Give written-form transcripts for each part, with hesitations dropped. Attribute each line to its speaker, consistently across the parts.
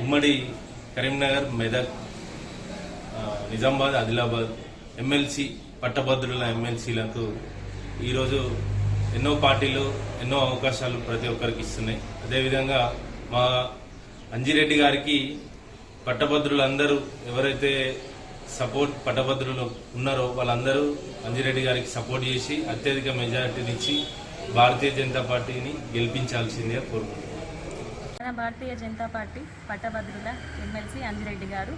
Speaker 1: ఉమ్మడి కరీంనగర్, మెదక్, నిజామాబాద్, ఆదిలాబాద్ ఎమ్మెల్సీ పట్టభద్రుల ఎమ్మెల్సీలకు ఈరోజు ఎన్నో పార్టీలు ఎన్నో అవకాశాలు ప్రతి ఒక్కరికి ఇస్తున్నాయి. అదేవిధంగా మా అంజిరెడ్డి గారికి పట్టభద్రులందరూ ఎవరైతే పట్టభద్రులు ఉన్నారో వాళ్ళందరూ అంజిరెడ్డి గారికి సపోర్ట్ చేసి అత్యధిక మెజారిటీనిచ్చి భారతీయ జనతా పార్టీని గెలిపించాల్సిందిగా కోరుకుంటున్నాను.
Speaker 2: భారతీయ జనతా పార్టీ పట్టభద్రుల ఎమ్మెల్సీ అంజిరెడ్డి గారు,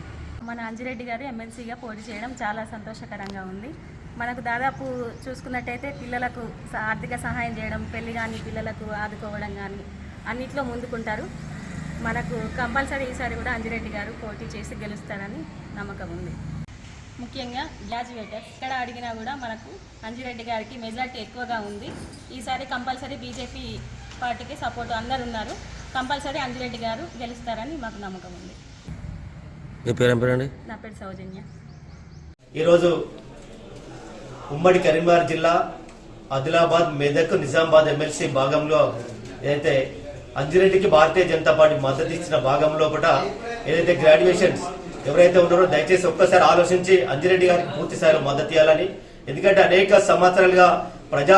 Speaker 2: మన అంజిరెడ్డి గారు ఎమ్మెల్సీగా పోటీ చేయడం చాలా సంతోషకరంగా ఉంది. మనకు దాదాపు చూసుకున్నట్టయితే పిల్లలకు ఆర్థిక సహాయం చేయడం, పెళ్లి కానీ పిల్లలకు ఆదుకోవడం కానీ అన్నిట్లో ముందుకుంటారు. మనకు కంపల్సరీ ఈసారి కూడా అంజిరెడ్డి గారు పోటీ చేసి గెలుస్తారని నమ్మకం ఉంది. ముఖ్యంగా గ్రాడ్యుయేటర్స్ ఎక్కడ అడిగినా కూడా మనకు అంజిరెడ్డి గారికి మెజార్టీ ఎక్కువగా ఉంది. ఈసారి కంపల్సరీ బీజేపీ పార్టీకి సపోర్ట్ అందరు ఉన్నారు. కంపల్సరీ అంజిరెడ్డి గారు గెలుస్తారని మాకు నమ్మకం ఉంది. నా పేరు సౌజన్య.
Speaker 3: ఈరోజు ఉమ్మడి కరీంనగర్ జిల్లా ఆదిలాబాద్, మెదక్, నిజామాబాద్ ఎమ్మెల్సీ భాగంలో ఏదైతే అంజిరెడ్డికి భారతీయ జనతా పార్టీ మద్దతు ఇచ్చిన భాగంలో కూడా ఏదైతే గ్రాడ్యుయేషన్స్ ఎవరైతే ఉన్నారో దయచేసి ఒక్కసారి ఆలోచించి అంజిరెడ్డి గారికి పూర్తి స్థాయిలో మద్దతు ఇవ్వాలని. ఎందుకంటే అనేక సంవత్సరాలుగా ప్రజా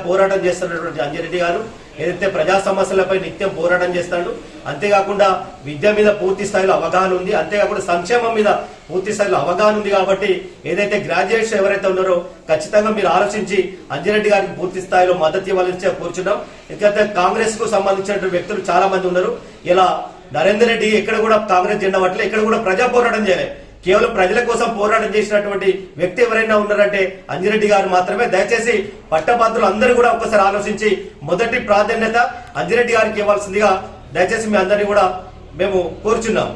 Speaker 3: పోరాటం చేస్తున్నటువంటి అంజిరెడ్డి గారు ఏదైతే ప్రజా సమస్యలపై నిత్యం పోరాటం చేస్తాడు. అంతేకాకుండా విద్య మీద పూర్తి స్థాయిలో అవగాహన ఉంది, అంతేకాకుండా సంక్షేమం మీద పూర్తి స్థాయిలో అవగాహన ఉంది. కాబట్టి ఏదైతే గ్రాడ్యుయేట్స్ ఎవరైతే ఉన్నారో ఖచ్చితంగా మీరు ఆలోచించి అంజిరెడ్డి గారికి పూర్తి స్థాయిలో మద్దతు ఇవ్వాలని కూర్చున్నాం. ఎందుకంటే కాంగ్రెస్ కు సంబంధించిన వ్యక్తులు చాలా మంది ఉన్నారు. ఇలా నరేందర్ రెడ్డి ఎక్కడ కూడా కాంగ్రెస్ జెండా పట్ల ఎక్కడ కూడా ప్రజా పోరాటం చేయలేదు. కేవలం ప్రజల కోసం పోరాటం చేసినటువంటి వ్యక్తి ఎవరైనా ఉన్నారంటే అంజిరెడ్డి గారు మాత్రమే. దయచేసి పట్టభద్రులు అందరూ కూడా ఒక్కసారి ఆలోచించి మొదటి ప్రాధాన్యత అంజిరెడ్డి గారికి ఇవ్వాల్సిందిగా దయచేసి మీ అందరినీ కూడా మేము కోరుచున్నాం.